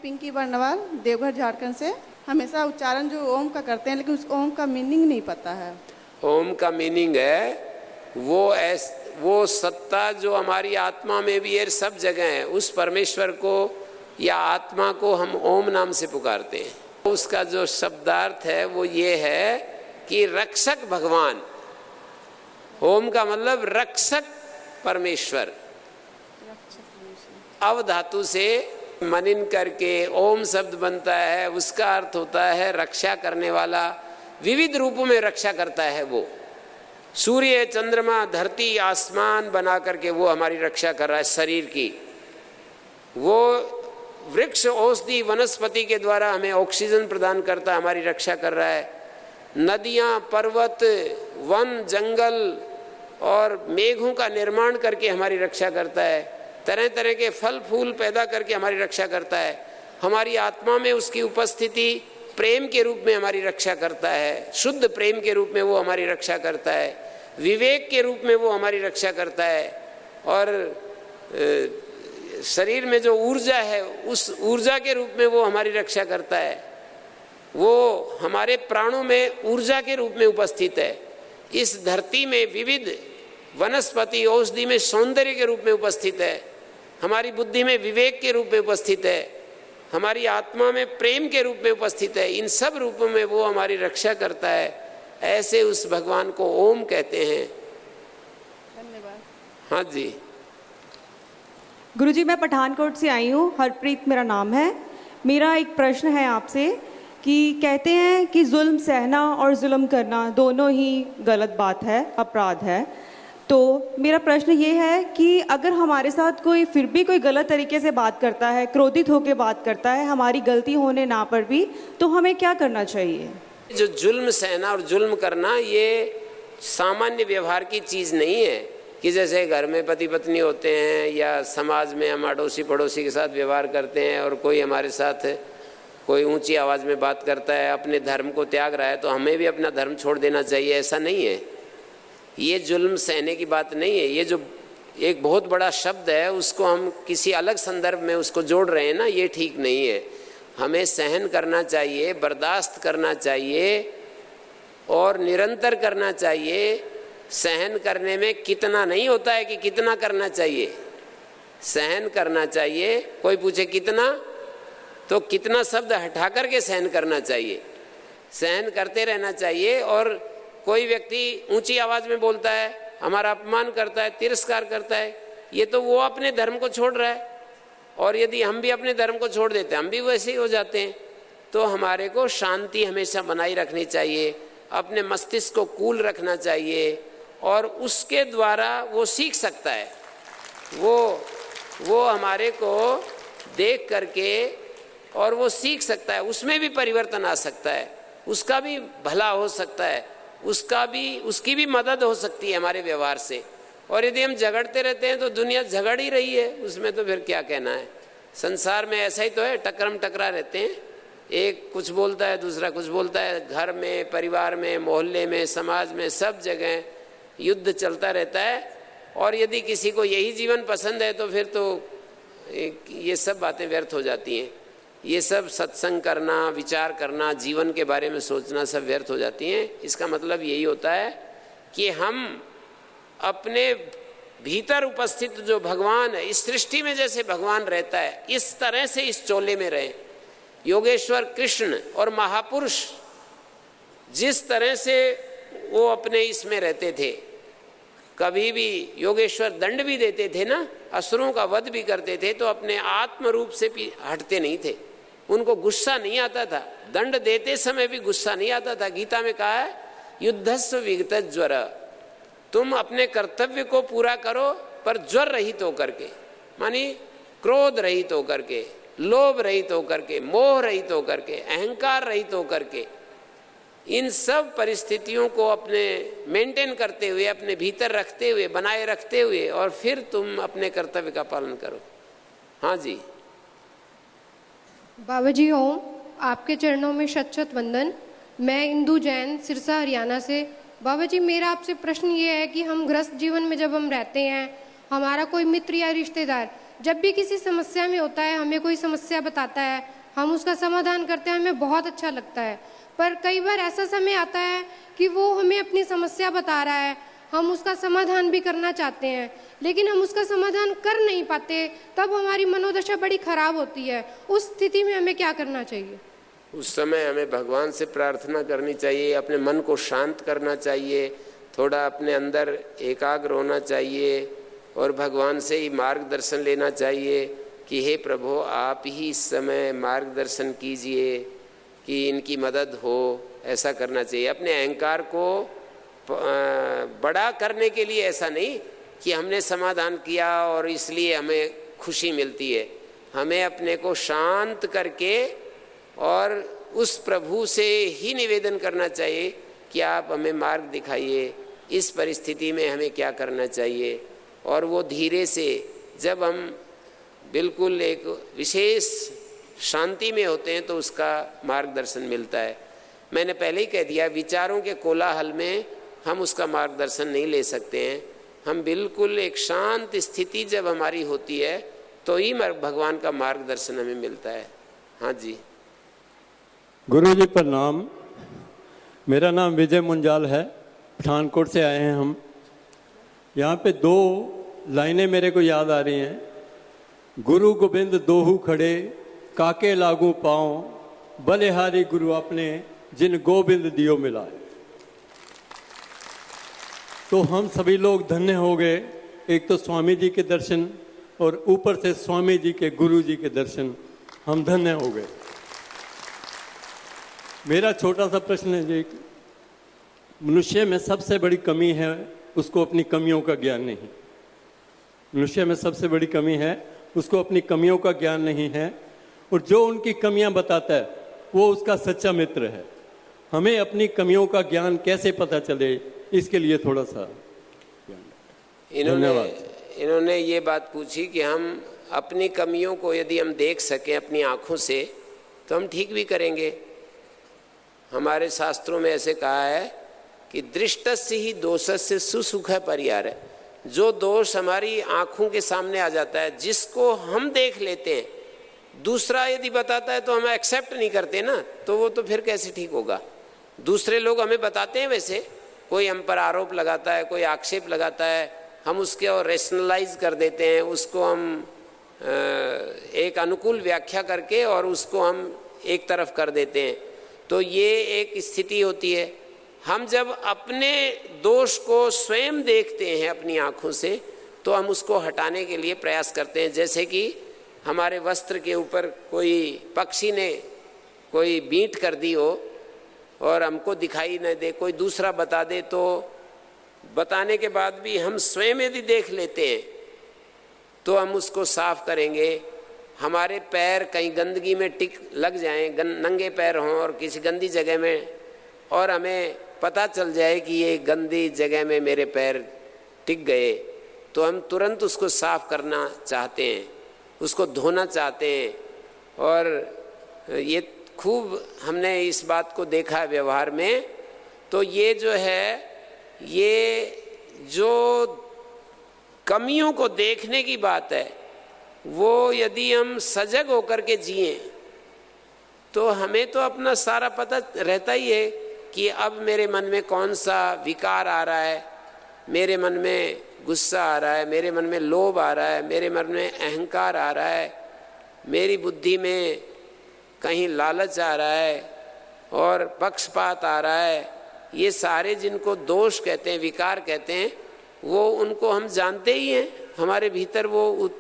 पिंकी बर्नवाल, देवघर झारखंड से। हमेशा उच्चारण जो ओम का करते हैं, लेकिन उस ओम का मीनिंग नहीं पता है। ओम का मीनिंग है वो सत्ता जो हमारी आत्मा में भी है, सब जगह है, उस परमेश्वर को या आत्मा को हम ओम नाम से पुकारते हैं। उसका जो शब्दार्थ है वो ये है कि रक्षक भगवान। ओम का मतलब रक्षक परमेश्वर। अव धातु से मनन करके ओम शब्द बनता है, उसका अर्थ होता है रक्षा करने वाला। विविध रूपों में रक्षा करता है वो। सूर्य, चंद्रमा, धरती, आसमान बना करके वो हमारी रक्षा कर रहा है शरीर की। वो वृक्ष, औषधि, वनस्पति के द्वारा हमें ऑक्सीजन प्रदान करता है, हमारी रक्षा कर रहा है। नदियाँ, पर्वत, वन, जंगल और मेघों का निर्माण करके हमारी रक्षा करता है। तरह तरह के फल फूल पैदा करके हमारी रक्षा करता है। हमारी आत्मा में उसकी उपस्थिति प्रेम के रूप में हमारी रक्षा करता है। शुद्ध प्रेम के रूप में वो हमारी रक्षा करता है। विवेक के रूप में वो हमारी रक्षा करता है। और शरीर में जो ऊर्जा है, उस ऊर्जा के रूप में वो हमारी रक्षा करता है। वो हमारे प्राणों में ऊर्जा के रूप में उपस्थित है। इस धरती में विविध वनस्पति, औषधि में सौंदर्य के रूप में उपस्थित है। हमारी बुद्धि में विवेक के रूप में उपस्थित है। हमारी आत्मा में प्रेम के रूप में उपस्थित है। इन सब रूपों में वो हमारी रक्षा करता है। ऐसे उस भगवान को ओम कहते हैं। धन्यवाद। हाँ जी। गुरुजी, मैं पठानकोट से आई हूँ, हरप्रीत मेरा नाम है। मेरा एक प्रश्न है आपसे कि कहते हैं कि जुल्म सहना और जुल्म करना दोनों ही गलत बात है, अपराध है। तो मेरा प्रश्न ये है कि अगर हमारे साथ कोई फिर भी कोई गलत तरीके से बात करता है, क्रोधित होकर बात करता है, हमारी गलती होने ना पर भी, तो हमें क्या करना चाहिए? जो जुल्म सहना और जुल्म करना ये सामान्य व्यवहार की चीज़ नहीं है कि जैसे घर में पति पत्नी होते हैं या समाज में हम अड़ोसी पड़ोसी के साथ व्यवहार करते हैं और कोई हमारे साथ कोई ऊंची आवाज़ में बात करता है, अपने धर्म को त्याग रहा है, तो हमें भी अपना धर्म छोड़ देना चाहिए। ऐसा नहीं है। ये जुल्म सहने की बात नहीं है। ये जो एक बहुत बड़ा शब्द है उसको हम किसी अलग संदर्भ में उसको जोड़ रहे हैं ना, ये ठीक नहीं है। हमें सहन करना चाहिए, बर्दाश्त करना चाहिए और निरंतर करना चाहिए। सहन करने में कितना नहीं होता है कि कितना करना चाहिए। सहन करना चाहिए। कोई पूछे कितना, तो कितना शब्द हटा करके सहन करना चाहिए। सहन करते रहना चाहिए। और कोई व्यक्ति ऊंची आवाज में बोलता है, हमारा अपमान करता है, तिरस्कार करता है, ये तो वो अपने धर्म को छोड़ रहा है। और यदि हम भी अपने धर्म को छोड़ देते हैं, हम भी वैसे ही हो जाते हैं। तो हमारे को शांति हमेशा बनाई रखनी चाहिए, अपने मस्तिष्क को कूल रखना चाहिए और उसके द्वारा वो सीख सकता है। वो हमारे को देख करके और वो सीख सकता है, उसमें भी परिवर्तन आ सकता है, उसका भी भला हो सकता है, उसकी भी मदद हो सकती है हमारे व्यवहार से। और यदि हम झगड़ते रहते हैं तो दुनिया झगड़ ही रही है, उसमें तो फिर क्या कहना है। संसार में ऐसा ही तो है, टकरम टकरा रहते हैं। एक कुछ बोलता है, दूसरा कुछ बोलता है। घर में, परिवार में, मोहल्ले में, समाज में, सब जगह युद्ध चलता रहता है। और यदि किसी को यही जीवन पसंद है तो फिर तो ये सब बातें व्यर्थ हो जाती हैं। ये सब सत्संग करना, विचार करना, जीवन के बारे में सोचना सब व्यर्थ हो जाती हैं। इसका मतलब यही होता है कि हम अपने भीतर उपस्थित जो भगवान है, इस सृष्टि में जैसे भगवान रहता है, इस तरह से इस चोले में रहें। योगेश्वर कृष्ण और महापुरुष जिस तरह से वो अपने इसमें रहते थे, कभी भी योगेश्वर दंड भी देते थे ना, असुरों का वध भी करते थे, तो अपने आत्म रूप से भी हटते नहीं थे। उनको गुस्सा नहीं आता था, दंड देते समय भी गुस्सा नहीं आता था। गीता में कहा है युद्धस्व विगत ज्वर, तुम अपने कर्तव्य को पूरा करो पर ज्वर रहित होकर के, मानी क्रोध रहित होकर के, लोभ रहित होकर के, मोह रहित होकर के, अहंकार रहित होकर के, इन सब परिस्थितियों को अपने मेंटेन करते हुए, अपने भीतर रखते हुए, बनाए रखते हुए, और फिर तुम अपने कर्तव्य का पालन करो। हाँ जी। बाबा जी ओम, आपके चरणों में शत शत वंदन। मैं इंदु जैन, सिरसा हरियाणा से। बाबा जी, मेरा आपसे प्रश्न ये है कि हम गृहस्थ जीवन में जब हम रहते हैं, हमारा कोई मित्र या रिश्तेदार जब भी किसी समस्या में होता है, हमें कोई समस्या बताता है, हम उसका समाधान करते हैं, हमें बहुत अच्छा लगता है। पर कई बार ऐसा समय आता है कि वो हमें अपनी समस्या बता रहा है, हम उसका समाधान भी करना चाहते हैं, लेकिन हम उसका समाधान कर नहीं पाते, तब हमारी मनोदशा बड़ी खराब होती है। उस स्थिति में हमें क्या करना चाहिए? उस समय हमें भगवान से प्रार्थना करनी चाहिए, अपने मन को शांत करना चाहिए, थोड़ा अपने अंदर एकाग्र होना चाहिए और भगवान से ही मार्गदर्शन लेना चाहिए कि हे प्रभु, आप ही इस समय मार्गदर्शन कीजिए कि इनकी मदद हो। ऐसा करना चाहिए। अपने अहंकार को बड़ा करने के लिए ऐसा नहीं कि हमने समाधान किया और इसलिए हमें खुशी मिलती है। हमें अपने को शांत करके और उस प्रभु से ही निवेदन करना चाहिए कि आप हमें मार्ग दिखाइए, इस परिस्थिति में हमें क्या करना चाहिए। और वो धीरे से, जब हम बिल्कुल एक विशेष शांति में होते हैं तो उसका मार्गदर्शन मिलता है। मैंने पहले ही कह दिया, विचारों के कोलाहल में हम उसका मार्गदर्शन नहीं ले सकते हैं। हम बिल्कुल एक शांत स्थिति जब हमारी होती है तो ही भगवान का मार्गदर्शन हमें मिलता है। हाँ जी। गुरु जी प्रणाम। मेरा नाम विजय मुंजाल है, पठानकोट से आए हैं हम। यहाँ पे 2 लाइनें मेरे को याद आ रही हैं। गुरु गोबिंद दोहू खड़े, काके लागू पाँव, बलिहारी गुरु अपने, जिन गोबिंद दियो मिलाए। तो हम सभी लोग धन्य हो गए। एक तो स्वामी जी के दर्शन और ऊपर से स्वामी जी के गुरु जी के दर्शन, हम धन्य हो गए। मेरा छोटा सा प्रश्न है जी, मनुष्य में सबसे बड़ी कमी है उसको अपनी कमियों का ज्ञान नहीं। मनुष्य में सबसे बड़ी कमी है उसको अपनी कमियों का ज्ञान नहीं है, और जो उनकी कमियां बताता है वो उसका सच्चा मित्र है। हमें अपनी कमियों का ज्ञान कैसे पता चले, इसके लिए थोड़ा सा इन्होंने ये बात पूछी कि हम अपनी कमियों को यदि हम देख सकें अपनी आँखों से तो हम ठीक भी करेंगे। हमारे शास्त्रों में ऐसे कहा है कि दृष्टस्य ही दोषस्य सुसुख परिहार है। जो दोष हमारी आँखों के सामने आ जाता है, जिसको हम देख लेते हैं, दूसरा यदि बताता है तो हम एक्सेप्ट नहीं करते ना, तो वो तो फिर कैसे ठीक होगा। दूसरे लोग हमें बताते हैं, वैसे कोई हम पर आरोप लगाता है, कोई आक्षेप लगाता है, हम उसके और रेशनलाइज कर देते हैं, उसको हम एक अनुकूल व्याख्या करके और उसको हम एक तरफ कर देते हैं। तो ये एक स्थिति होती है। हम जब अपने दोष को स्वयं देखते हैं अपनी आँखों से तो हम उसको हटाने के लिए प्रयास करते हैं। जैसे कि हमारे वस्त्र के ऊपर कोई पक्षी ने कोई बींट कर दी हो और हमको दिखाई न दे, कोई दूसरा बता दे, तो बताने के बाद भी हम स्वयं यदि देख लेते हैं तो हम उसको साफ करेंगे। हमारे पैर कहीं गंदगी में लग जाएं, नंगे पैर हों और किसी गंदी जगह में, और हमें पता चल जाए कि ये गंदी जगह में मेरे पैर टिक गए, तो हम तुरंत उसको साफ करना चाहते हैं, उसको धोना चाहते हैं। और ये खूब हमने इस बात को देखा है व्यवहार में। तो ये जो है, ये जो कमियों को देखने की बात है, वो यदि हम सजग होकर के जिए तो हमें तो अपना सारा पता रहता ही है कि अब मेरे मन में कौन सा विकार आ रहा है, मेरे मन में गुस्सा आ रहा है, मेरे मन में लोभ आ रहा है, मेरे मन में अहंकार आ रहा है, मेरी बुद्धि में कहीं लालच आ रहा है और पक्षपात आ रहा है। ये सारे जिनको दोष कहते हैं, विकार कहते हैं, वो उनको हम जानते ही हैं, हमारे भीतर वो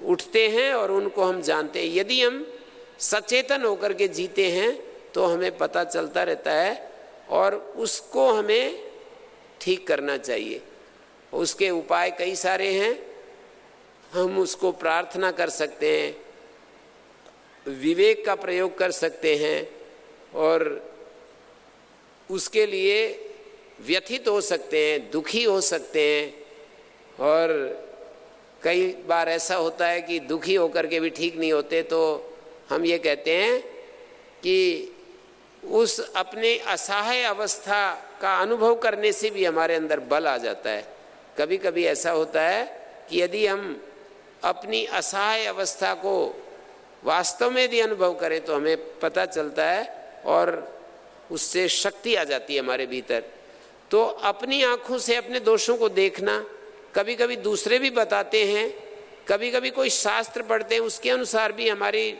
उठते हैं और उनको हम जानते हैं। यदि हम सचेतन होकर के जीते हैं तो हमें पता चलता रहता है और उसको हमें ठीक करना चाहिए। उसके उपाय कई सारे हैं, हम उसको प्रार्थना कर सकते हैं, विवेक का प्रयोग कर सकते हैं और उसके लिए व्यथित हो सकते हैं, दुखी हो सकते हैं। और कई बार ऐसा होता है कि दुखी होकर के भी ठीक नहीं होते, तो हम ये कहते हैं कि उस अपने असहाय अवस्था का अनुभव करने से भी हमारे अंदर बल आ जाता है। कभी कभी ऐसा होता है कि यदि हम अपनी असहाय अवस्था को वास्तव में यदि अनुभव करें तो हमें पता चलता है और उससे शक्ति आ जाती है हमारे भीतर। तो अपनी आँखों से अपने दोषों को देखना, कभी कभी दूसरे भी बताते हैं, कभी कभी कोई शास्त्र पढ़ते हैं, उसके अनुसार भी हमारी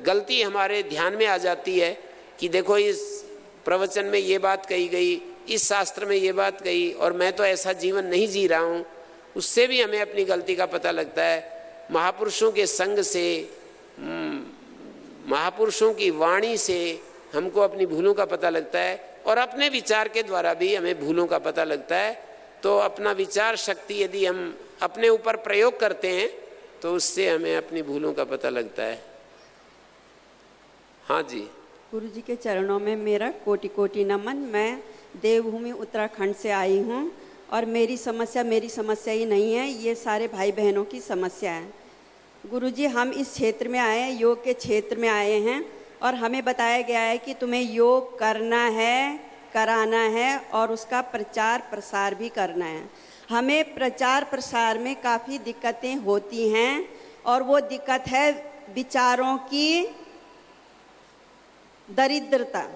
गलती हमारे ध्यान में आ जाती है कि देखो इस प्रवचन में ये बात कही गई, इस शास्त्र में ये बात कही, और मैं तो ऐसा जीवन नहीं जी रहा हूँ। उससे भी हमें अपनी गलती का पता लगता है। महापुरुषों के संग से, महापुरुषों की वाणी से हमको अपनी भूलों का पता लगता है, और अपने विचार के द्वारा भी हमें भूलों का पता लगता है। तो अपना विचार शक्ति यदि हम अपने ऊपर प्रयोग करते हैं तो उससे हमें अपनी भूलों का पता लगता है। हाँ जी। गुरु जी के चरणों में मेरा कोटि कोटि नमन। मैं देवभूमि उत्तराखंड से आई हूँ और मेरी समस्या ही नहीं है, ये सारे भाई बहनों की समस्या है। गुरु जी, हम इस क्षेत्र में आए हैं, योग के क्षेत्र में आए हैं, और हमें बताया गया है कि तुम्हें योग करना है, कराना है और उसका प्रचार प्रसार भी करना है। हमें प्रचार प्रसार में काफ़ी दिक्कतें होती हैं, और वो दिक्कत है विचारों की दरिद्रता।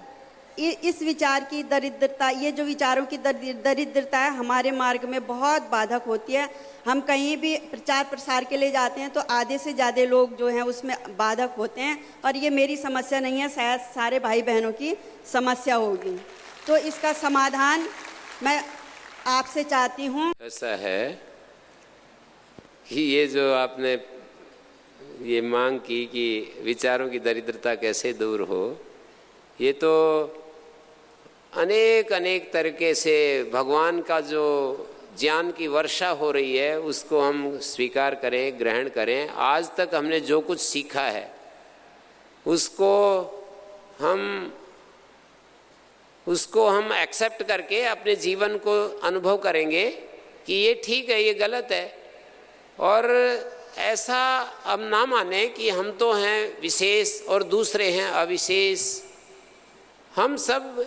इस विचार की दरिद्रता, ये जो विचारों की दरिद्रता है, हमारे मार्ग में बहुत बाधक होती है। हम कहीं भी प्रचार प्रसार के लिए जाते हैं तो आधे से ज़्यादा लोग जो हैं उसमें बाधक होते हैं, और ये मेरी समस्या नहीं है, शायद सारे भाई बहनों की समस्या होगी। तो इसका समाधान मैं आपसे चाहती हूँ। ऐसा है कि ये जो आपने ये मांग की कि विचारों की दरिद्रता कैसे दूर हो, ये तो अनेक अनेक तरीके से भगवान का जो ज्ञान की वर्षा हो रही है उसको हम स्वीकार करें, ग्रहण करें। आज तक हमने जो कुछ सीखा है उसको हम एक्सेप्ट करके अपने जीवन को अनुभव करेंगे कि ये ठीक है, ये गलत है। और ऐसा अब ना माने कि हम तो हैं विशेष और दूसरे हैं अविशेष। हम सब,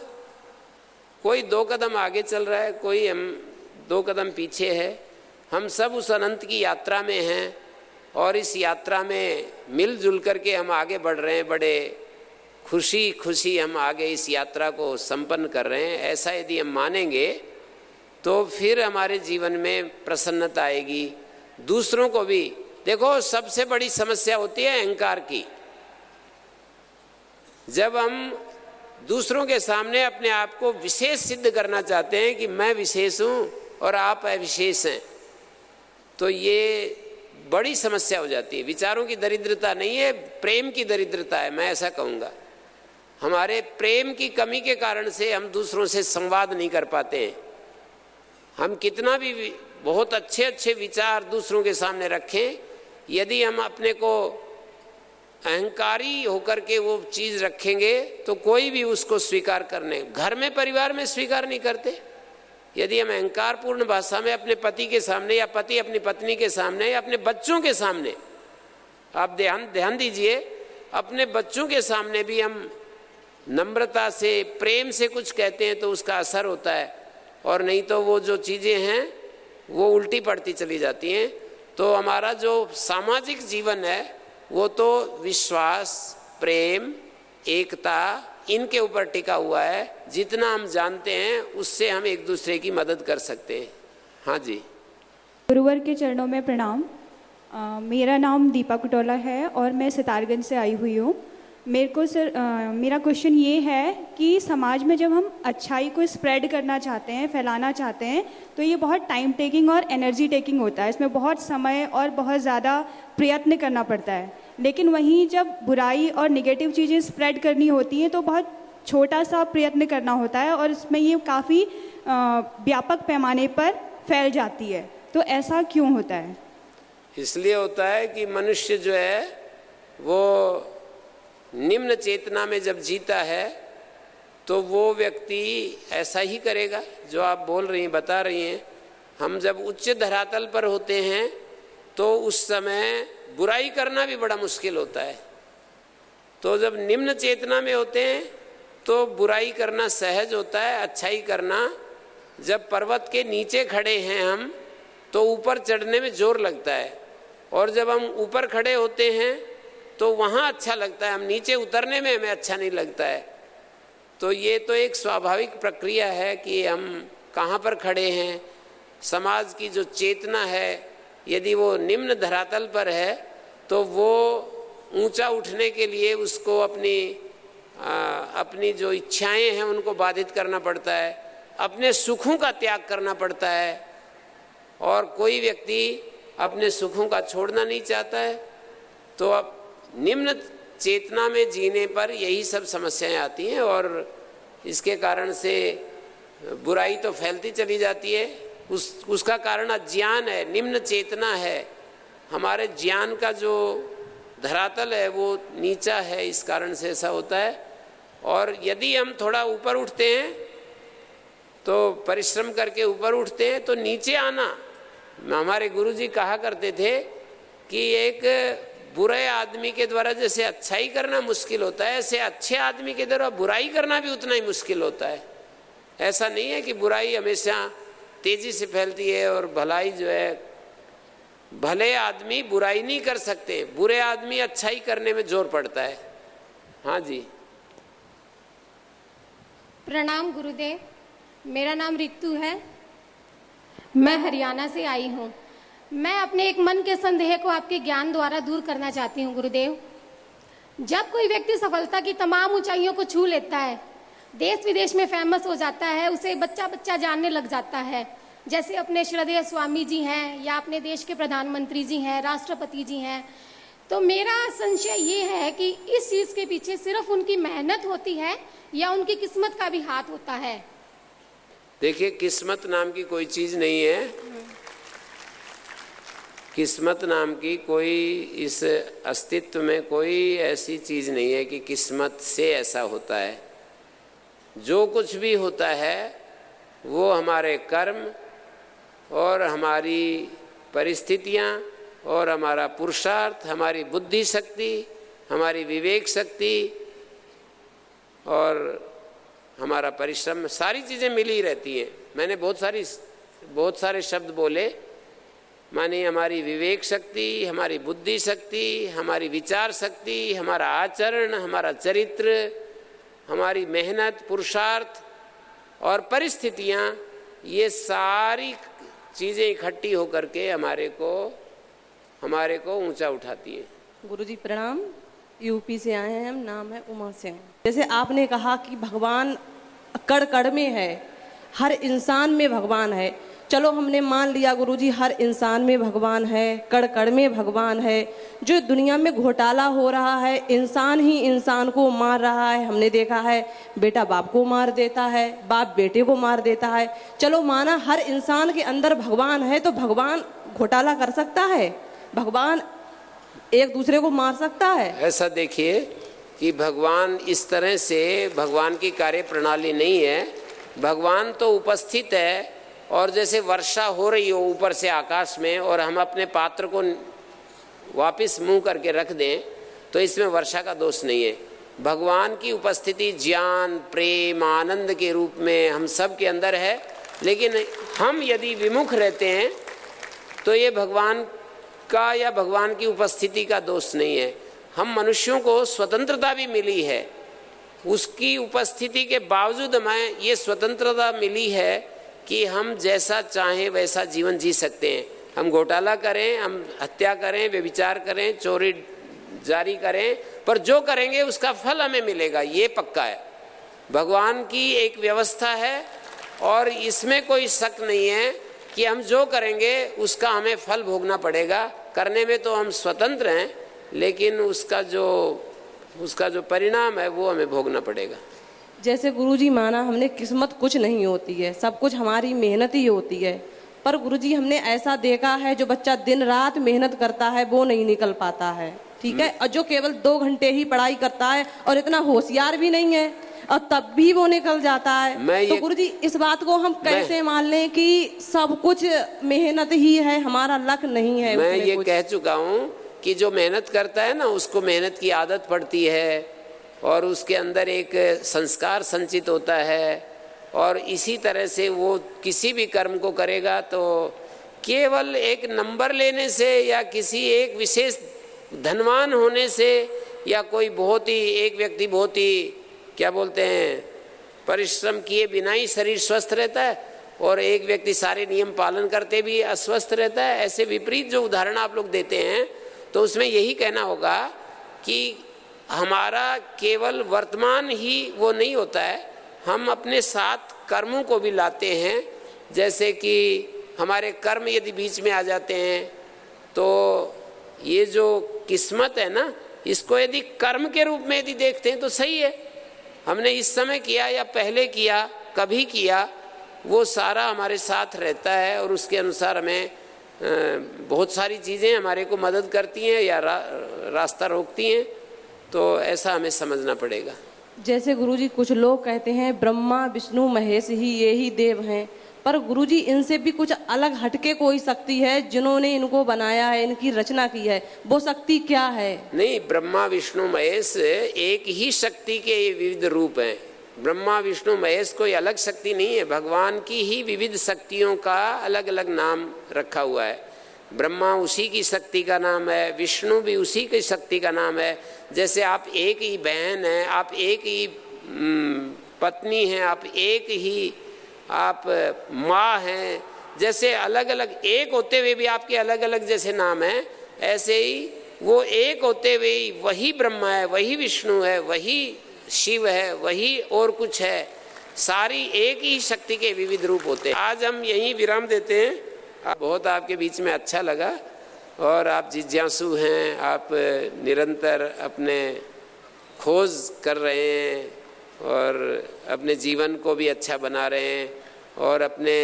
कोई 2 कदम आगे चल रहा है, कोई हम 2 कदम पीछे है। हम सब उस अनंत की यात्रा में हैं, और इस यात्रा में मिलजुल करके हम आगे बढ़ रहे हैं। बड़े खुशी खुशी हम आगे इस यात्रा को संपन्न कर रहे हैं। ऐसा यदि हम मानेंगे तो फिर हमारे जीवन में प्रसन्नता आएगी। दूसरों को भी देखो, सबसे बड़ी समस्या होती है अहंकार की। जब हम दूसरों के सामने अपने आप को विशेष सिद्ध करना चाहते हैं कि मैं विशेष हूँ और आप अविशेष हैं, तो ये बड़ी समस्या हो जाती है। विचारों की दरिद्रता नहीं है, प्रेम की दरिद्रता है, मैं ऐसा कहूँगा। हमारे प्रेम की कमी के कारण से हम दूसरों से संवाद नहीं कर पाते हैं। हम कितना भी बहुत अच्छे अच्छे विचार दूसरों के सामने रखें, यदि हम अपने को अहंकारी होकर के वो चीज़ रखेंगे तो कोई भी उसको स्वीकार करने, घर में परिवार में स्वीकार नहीं करते। यदि हम अहंकारपूर्ण भाषा में अपने पति के सामने, या पति अपनी पत्नी के सामने, या अपने बच्चों के सामने, आप ध्यान दीजिए, अपने बच्चों के सामने भी हम नम्रता से, प्रेम से कुछ कहते हैं तो उसका असर होता है, और नहीं तो वो जो चीज़ें हैं वो उल्टी पड़ती चली जाती हैं। तो हमारा जो सामाजिक जीवन है वो तो विश्वास, प्रेम, एकता, इनके ऊपर टिका हुआ है। जितना हम जानते हैं उससे हम एक दूसरे की मदद कर सकते हैं। हाँ जी। गुरुवर के चरणों में प्रणाम। मेरा नाम दीपा कुटोला है और मैं सितारगंज से आई हुई हूँ। मेरा क्वेश्चन ये है कि समाज में जब हम अच्छाई को स्प्रेड करना चाहते हैं, फैलाना चाहते हैं, तो ये बहुत टाइम टेकिंग और एनर्जी टेकिंग होता है। इसमें बहुत समय और बहुत ज़्यादा प्रयत्न करना पड़ता है। लेकिन वहीं जब बुराई और नेगेटिव चीज़ें स्प्रेड करनी होती हैं तो बहुत छोटा सा प्रयत्न करना होता है, और इसमें ये काफ़ी व्यापक पैमाने पर फैल जाती है। तो ऐसा क्यों होता है? इसलिए होता है कि मनुष्य जो है वो निम्न चेतना में जब जीता है तो वो व्यक्ति ऐसा ही करेगा जो आप बोल रही हैं, बता रही हैं। हम जब उच्च धरातल पर होते हैं तो उस समय बुराई करना भी बड़ा मुश्किल होता है। तो जब निम्न चेतना में होते हैं तो बुराई करना सहज होता है, अच्छाई करना। जब पर्वत के नीचे खड़े हैं हम तो ऊपर चढ़ने में जोर लगता है, और जब हम ऊपर खड़े होते हैं तो वहाँ अच्छा लगता है, हम नीचे उतरने में हमें अच्छा नहीं लगता है। तो ये तो एक स्वाभाविक प्रक्रिया है कि हम कहाँ पर खड़े हैं। समाज की जो चेतना है यदि वो निम्न धरातल पर है तो वो ऊंचा उठने के लिए उसको अपनी जो इच्छाएं हैं उनको बाधित करना पड़ता है, अपने सुखों का त्याग करना पड़ता है, और कोई व्यक्ति अपने सुखों का छोड़ना नहीं चाहता है। तो अब निम्न चेतना में जीने पर यही सब समस्याएं आती हैं और इसके कारण से बुराई तो फैलती चली जाती है। उसका कारण अज्ञान है, निम्न चेतना है, हमारे ज्ञान का जो धरातल है वो नीचा है, इस कारण से ऐसा होता है। और यदि हम थोड़ा ऊपर उठते हैं तो परिश्रम करके ऊपर उठते हैं तो नीचे आना, हमारे गुरुजी कहा करते थे कि एक बुरे आदमी के द्वारा जैसे अच्छाई करना मुश्किल होता है, ऐसे अच्छे आदमी के द्वारा बुराई करना भी उतना ही मुश्किल होता है। ऐसा नहीं है कि बुराई हमेशा तेजी से फैलती है और भलाई जो है, भले आदमी बुराई नहीं कर सकते, बुरे आदमी अच्छाई करने में जोर पड़ता है। हाँ जी। प्रणाम गुरुदेव, मेरा नाम रितु है, मैं हरियाणा से आई हूँ। मैं अपने एक मन के संदेह को आपके ज्ञान द्वारा दूर करना चाहती हूँ गुरुदेव। जब कोई व्यक्ति सफलता की तमाम ऊंचाइयों को छू लेता है, देश विदेश में फेमस हो जाता है, उसे बच्चा बच्चा जानने लग जाता है, जैसे अपने श्रद्धेय स्वामी जी हैं या अपने देश के प्रधानमंत्री जी हैं, राष्ट्रपति जी हैं, तो मेरा संशय ये है कि इस चीज के पीछे सिर्फ उनकी मेहनत होती है या उनकी किस्मत का भी हाथ होता है? देखिए, किस्मत नाम की कोई चीज नहीं है। किस्मत नाम की कोई इस अस्तित्व में कोई ऐसी चीज नहीं है कि किस्मत से ऐसा होता है। जो कुछ भी होता है वो हमारे कर्म और हमारी परिस्थितियाँ और हमारा पुरुषार्थ, हमारी बुद्धि शक्ति, हमारी विवेक शक्ति और हमारा परिश्रम, सारी चीज़ें मिली रहती हैं। मैंने बहुत सारे शब्द बोले, माने हमारी विवेक शक्ति, हमारी बुद्धि शक्ति, हमारी विचार शक्ति, हमारा आचरण, हमारा चरित्र, हमारी मेहनत, पुरुषार्थ और परिस्थितियाँ, ये सारी चीज़ें इकट्ठी होकर के हमारे को ऊंचा उठाती हैं। गुरुजी प्रणाम, यूपी से आए हैं हम, नाम है उमा सिंह। जैसे आपने कहा कि भगवान कण कण में है, हर इंसान में भगवान है। चलो हमने मान लिया गुरुजी हर इंसान में भगवान है, कण कण में भगवान है। जो दुनिया में घोटाला हो रहा है, इंसान ही इंसान को मार रहा है। हमने देखा है बेटा बाप को मार देता है, बाप बेटे को मार देता है। चलो माना हर इंसान के अंदर भगवान है, तो भगवान घोटाला कर सकता है? भगवान एक दूसरे को मार सकता है? ऐसा देखिए कि भगवान इस तरह से, भगवान की कार्य प्रणाली नहीं है। भगवान तो उपस्थित है, और जैसे वर्षा हो रही हो ऊपर से आकाश में और हम अपने पात्र को वापस मुंह करके रख दें, तो इसमें वर्षा का दोष नहीं है। भगवान की उपस्थिति ज्ञान, प्रेम, आनंद के रूप में हम सब के अंदर है। लेकिन हम यदि विमुख रहते हैं तो ये भगवान का या भगवान की उपस्थिति का दोष नहीं है। हम मनुष्यों को स्वतंत्रता भी मिली है, उसकी उपस्थिति के बावजूद हमें ये स्वतंत्रता मिली है कि हम जैसा चाहें वैसा जीवन जी सकते हैं। हम घोटाला करें, हम हत्या करें, व्यभिचार करें, चोरी जारी करें, पर जो करेंगे उसका फल हमें मिलेगा, ये पक्का है। भगवान की एक व्यवस्था है और इसमें कोई शक नहीं है कि हम जो करेंगे उसका हमें फल भोगना पड़ेगा। करने में तो हम स्वतंत्र हैं, लेकिन उसका जो परिणाम है वो हमें भोगना पड़ेगा। जैसे गुरुजी माना हमने किस्मत कुछ नहीं होती है, सब कुछ हमारी मेहनत ही होती है। पर गुरुजी हमने ऐसा देखा है जो बच्चा दिन रात मेहनत करता है वो नहीं निकल पाता है, ठीक है, और जो केवल 2 घंटे ही पढ़ाई करता है और इतना होशियार भी नहीं है और तब भी वो निकल जाता है। तो गुरुजी इस बात को हम कैसे मान लें कि सब कुछ मेहनत ही है, हमारा लक नहीं है? मैं ये कह चुका हूँ कि जो मेहनत करता है ना, उसको मेहनत की आदत पड़ती है और उसके अंदर एक संस्कार संचित होता है, और इसी तरह से वो किसी भी कर्म को करेगा तो केवल एक नंबर लेने से या किसी एक विशेष धनवान होने से या कोई बहुत ही एक व्यक्ति बहुत ही क्या बोलते हैं परिश्रम किए बिना ही शरीर स्वस्थ रहता है और एक व्यक्ति सारे नियम पालन करते भी अस्वस्थ रहता है, ऐसे विपरीत जो उदाहरण आप लोग देते हैं तो उसमें यही कहना होगा कि हमारा केवल वर्तमान ही वो नहीं होता है, हम अपने साथ कर्मों को भी लाते हैं। जैसे कि हमारे कर्म यदि बीच में आ जाते हैं तो ये जो किस्मत है ना, इसको यदि कर्म के रूप में यदि देखते हैं तो सही है, हमने इस समय किया या पहले किया, कभी किया, वो सारा हमारे साथ रहता है और उसके अनुसार हमें बहुत सारी चीज़ें हमारे को मदद करती हैं या रास्ता रोकती हैं। तो ऐसा हमें समझना पड़ेगा। जैसे गुरुजी कुछ लोग कहते हैं ब्रह्मा विष्णु महेश ही ये ही देव हैं, पर गुरुजी इनसे भी कुछ अलग हटके कोई शक्ति है जिन्होंने इनको बनाया है, इनकी रचना की है, वो शक्ति क्या है? नहीं, ब्रह्मा विष्णु महेश एक ही शक्ति के विविध रूप हैं। ब्रह्मा विष्णु महेश कोई अलग शक्ति नहीं है, भगवान की ही विविध शक्तियों का अलग अलग नाम रखा हुआ है। ब्रह्मा उसी की शक्ति का नाम है, विष्णु भी उसी की शक्ति का नाम है। जैसे आप एक ही बहन हैं, आप एक ही पत्नी हैं, आप एक ही आप माँ हैं, जैसे अलग अलग एक होते हुए भी आपके अलग अलग जैसे नाम हैं, ऐसे ही वो एक होते हुए ही वही ब्रह्मा है, वही विष्णु है, वही शिव है, वही और कुछ है, सारी एक ही शक्ति के विविध रूप होते हैं। आज हम यहीं विराम देते हैं। बहुत आपके बीच में अच्छा लगा और आप जिज्ञासु हैं, आप निरंतर अपने खोज कर रहे हैं और अपने जीवन को भी अच्छा बना रहे हैं और अपने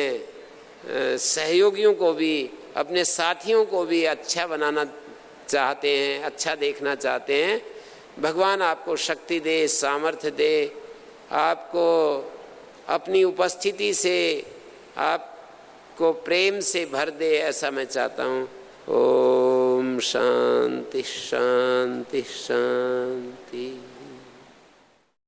सहयोगियों को भी, अपने साथियों को भी अच्छा बनाना चाहते हैं, अच्छा देखना चाहते हैं। भगवान आपको शक्ति दे, सामर्थ्य दे, आपको अपनी उपस्थिति से आपको प्रेम से भर दे, ऐसा मैं चाहता हूँ। ओम शांति शांति शांति।